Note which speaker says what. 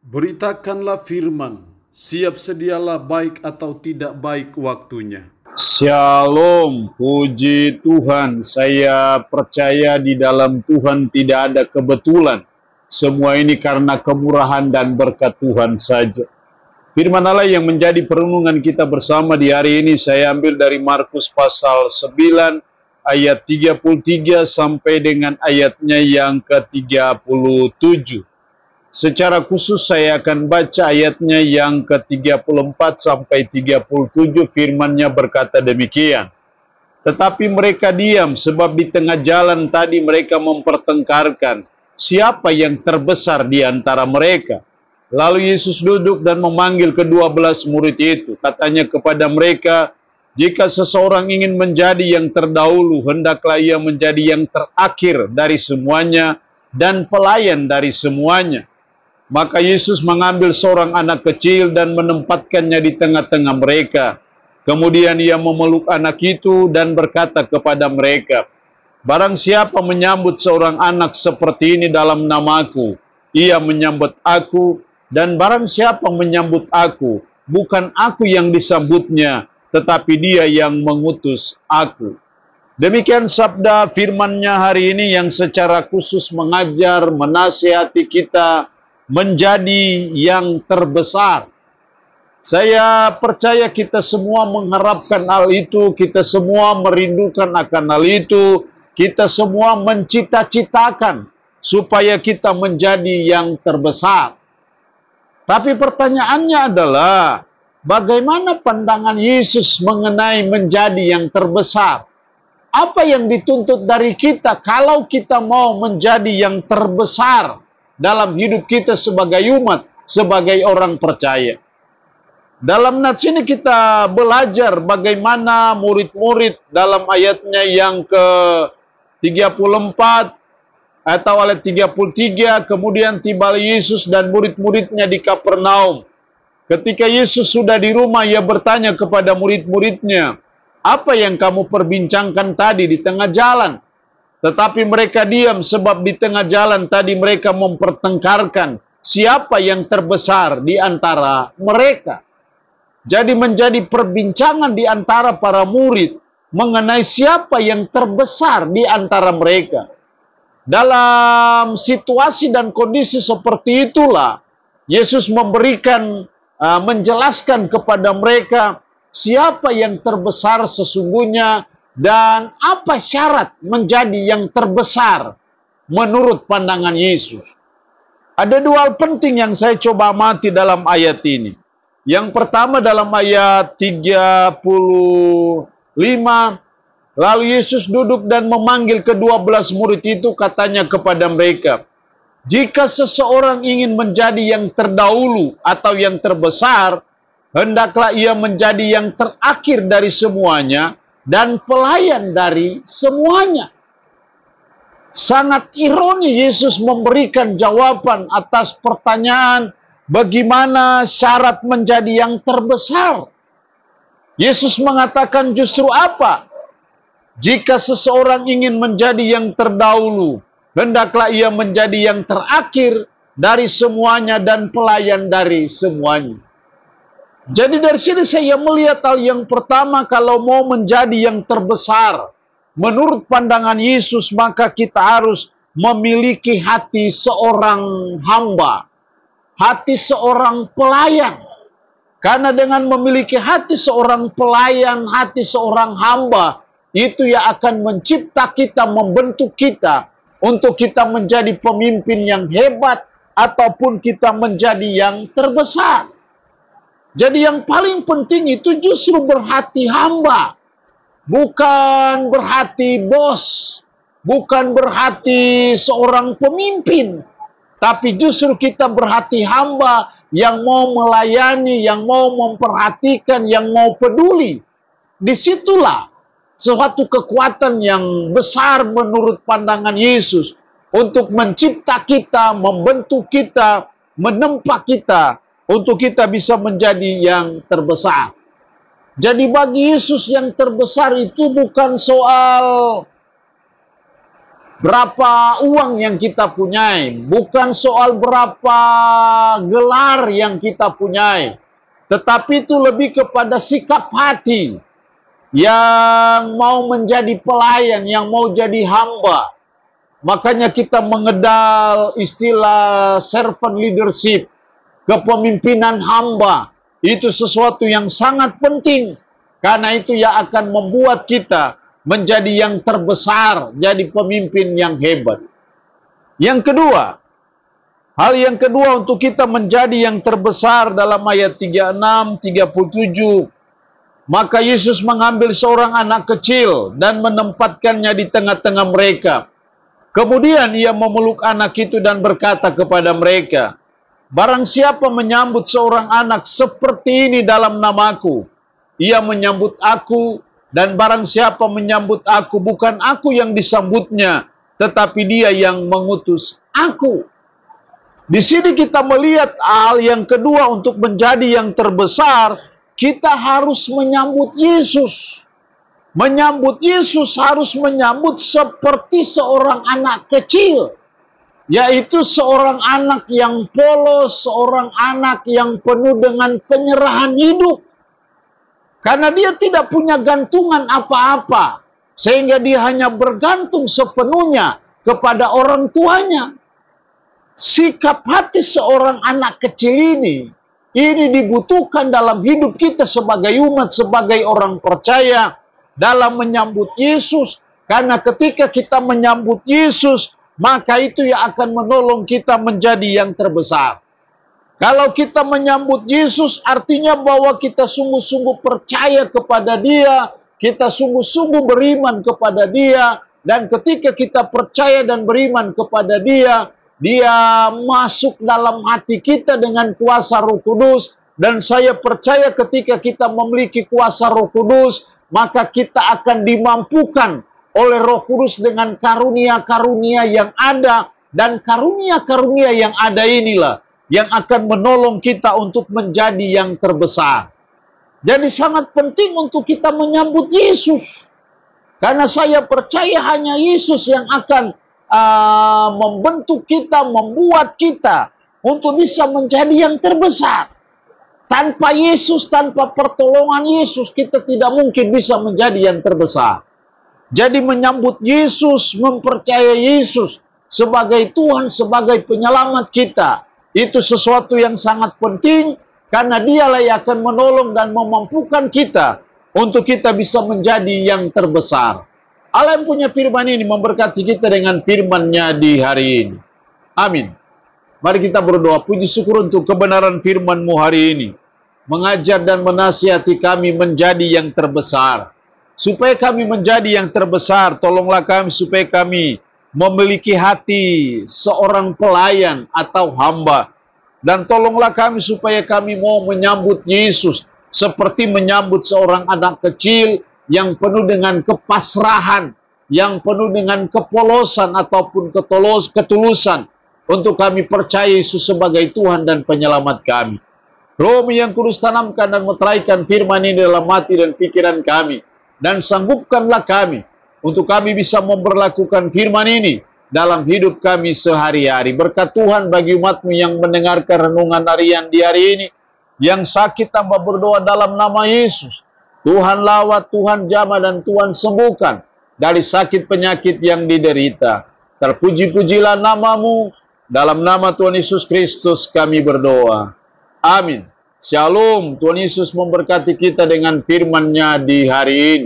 Speaker 1: Beritakanlah firman, siap sedialah baik atau tidak baik waktunya.
Speaker 2: Shalom, puji Tuhan. Saya percaya di dalam Tuhan tidak ada kebetulan. Semua ini karena kemurahan dan berkat Tuhan saja. Firman Allah yang menjadi perenungan kita bersama di hari ini saya ambil dari Markus pasal 9 ayat 33 sampai dengan ayatnya yang ke-37. Secara khusus saya akan baca ayatnya yang ke-34 sampai 37, firman-Nya berkata demikian. Tetapi mereka diam sebab di tengah jalan tadi mereka mempertengkarkan siapa yang terbesar di antara mereka. Lalu Yesus duduk dan memanggil ke-12 murid itu. Katanya kepada mereka, jika seseorang ingin menjadi yang terdahulu, hendaklah ia menjadi yang terakhir dari semuanya dan pelayan dari semuanya. Maka Yesus mengambil seorang anak kecil dan menempatkannya di tengah-tengah mereka. Kemudian ia memeluk anak itu dan berkata kepada mereka, barang siapa menyambut seorang anak seperti ini dalam namaku, ia menyambut aku, dan barang siapa menyambut aku, bukan aku yang disambutnya, tetapi dia yang mengutus aku. Demikian sabda firman-Nya hari ini yang secara khusus mengajar, menasihati kita, menjadi yang terbesar. Saya percaya kita semua mengharapkan hal itu, kita semua merindukan akan hal itu, kita semua mencita-citakan supaya kita menjadi yang terbesar. Tapi pertanyaannya adalah, bagaimana pandangan Yesus mengenai menjadi yang terbesar? Apa yang dituntut dari kita kalau kita mau menjadi yang terbesar dalam hidup kita sebagai umat, sebagai orang percaya? Dalam nats ini kita belajar bagaimana murid-murid dalam ayatnya yang ke-34 atau ayat 33, kemudian tiba Yesus dan murid-muridnya di Kapernaum. Ketika Yesus sudah di rumah, ia bertanya kepada murid-muridnya, apa yang kamu perbincangkan tadi di tengah jalan? Tetapi mereka diam sebab di tengah jalan tadi mereka mempertengkarkan siapa yang terbesar di antara mereka. Jadi menjadi perbincangan di antara para murid mengenai siapa yang terbesar di antara mereka. Dalam situasi dan kondisi seperti itulah Yesus menjelaskan kepada mereka siapa yang terbesar sesungguhnya dan apa syarat menjadi yang terbesar menurut pandangan Yesus. Ada dua hal penting yang saya coba amati dalam ayat ini. Yang pertama dalam ayat 35, lalu Yesus duduk dan memanggil ke-12 murid itu, katanya kepada mereka, jika seseorang ingin menjadi yang terdahulu atau yang terbesar, hendaklah ia menjadi yang terakhir dari semuanya dan pelayan dari semuanya. Sangat ironi Yesus memberikan jawaban atas pertanyaan bagaimana syarat menjadi yang terbesar. Yesus mengatakan justru apa? Jika seseorang ingin menjadi yang terdahulu, hendaklah ia menjadi yang terakhir dari semuanya dan pelayan dari semuanya. Jadi dari sini saya melihat hal yang pertama, kalau mau menjadi yang terbesar menurut pandangan Yesus, maka kita harus memiliki hati seorang hamba, hati seorang pelayan. Karena dengan memiliki hati seorang pelayan, hati seorang hamba, itu yang akan mencipta kita, membentuk kita untuk kita menjadi pemimpin yang hebat ataupun kita menjadi yang terbesar. Jadi yang paling penting itu justru berhati hamba. Bukan berhati bos. Bukan berhati seorang pemimpin. Tapi justru kita berhati hamba yang mau melayani, yang mau memperhatikan, yang mau peduli. Disitulah suatu kekuatan yang besar menurut pandangan Yesus untuk mencipta kita, membentuk kita, menempa kita, untuk kita bisa menjadi yang terbesar. Jadi bagi Yesus yang terbesar itu bukan soal berapa uang yang kita punyai, bukan soal berapa gelar yang kita punyai, tetapi itu lebih kepada sikap hati yang mau menjadi pelayan, yang mau jadi hamba. Makanya kita mengedal istilah servant leadership, kepemimpinan hamba. Itu sesuatu yang sangat penting, karena itu yang akan membuat kita menjadi yang terbesar, jadi pemimpin yang hebat. Yang kedua, hal yang kedua untuk kita menjadi yang terbesar dalam ayat 36, 37, maka Yesus mengambil seorang anak kecil dan menempatkannya di tengah-tengah mereka. Kemudian ia memeluk anak itu dan berkata kepada mereka, "Barang siapa menyambut seorang anak seperti ini dalam namaku, ia menyambut aku, dan barang siapa menyambut aku, bukan aku yang disambutnya, tetapi dia yang mengutus aku." Di sini kita melihat hal yang kedua untuk menjadi yang terbesar, kita harus menyambut Yesus. Menyambut Yesus harus menyambut seperti seorang anak kecil, yaitu seorang anak yang polos, seorang anak yang penuh dengan penyerahan hidup. Karena dia tidak punya gantungan apa-apa, sehingga dia hanya bergantung sepenuhnya kepada orang tuanya. Sikap hati seorang anak kecil ini dibutuhkan dalam hidup kita sebagai umat, sebagai orang percaya, dalam menyambut Yesus. Karena ketika kita menyambut Yesus, maka itu yang akan menolong kita menjadi yang terbesar. Kalau kita menyambut Yesus, artinya bahwa kita sungguh-sungguh percaya kepada Dia, kita sungguh-sungguh beriman kepada Dia, dan ketika kita percaya dan beriman kepada Dia, Dia masuk dalam hati kita dengan kuasa Roh Kudus. Dan saya percaya ketika kita memiliki kuasa Roh Kudus, maka kita akan dimampukan oleh Roh Kudus dengan karunia-karunia yang ada. Dan karunia-karunia yang ada inilah yang akan menolong kita untuk menjadi yang terbesar. Jadi sangat penting untuk kita menyambut Yesus. Karena saya percaya hanya Yesus yang akan membentuk kita, membuat kita untuk bisa menjadi yang terbesar. Tanpa Yesus, tanpa pertolongan Yesus, kita tidak mungkin bisa menjadi yang terbesar. Jadi menyambut Yesus, mempercayai Yesus sebagai Tuhan, sebagai penyelamat kita, itu sesuatu yang sangat penting, karena Dialah yang akan menolong dan memampukan kita untuk kita bisa menjadi yang terbesar. Allah yang punya firman ini memberkati kita dengan firman-Nya di hari ini. Amin. Mari kita berdoa, puji syukur untuk kebenaran firman-Mu hari ini. Mengajar dan menasihati kami menjadi yang terbesar. Supaya kami menjadi yang terbesar, tolonglah kami supaya kami memiliki hati seorang pelayan atau hamba. Dan tolonglah kami supaya kami mau menyambut Yesus seperti menyambut seorang anak kecil yang penuh dengan kepasrahan, yang penuh dengan kepolosan ataupun ketulusan, untuk kami percaya Yesus sebagai Tuhan dan penyelamat kami. Roh yang Kudus tanamkan dan meteraikan firman ini dalam hati dan pikiran kami, dan sanggupkanlah kami untuk kami bisa memberlakukan firman ini dalam hidup kami sehari-hari. Berkat Tuhan bagi umat-Mu yang mendengarkan renungan harian di hari ini. Yang sakit tambah berdoa dalam nama Yesus. Tuhan lawat, Tuhan jamah, dan Tuhan sembuhkan dari sakit penyakit yang diderita. Terpuji-pujilah nama-Mu. Dalam nama Tuhan Yesus Kristus kami berdoa. Amin. Shalom. Tuhan Yesus memberkati kita dengan firman-Nya di hari ini.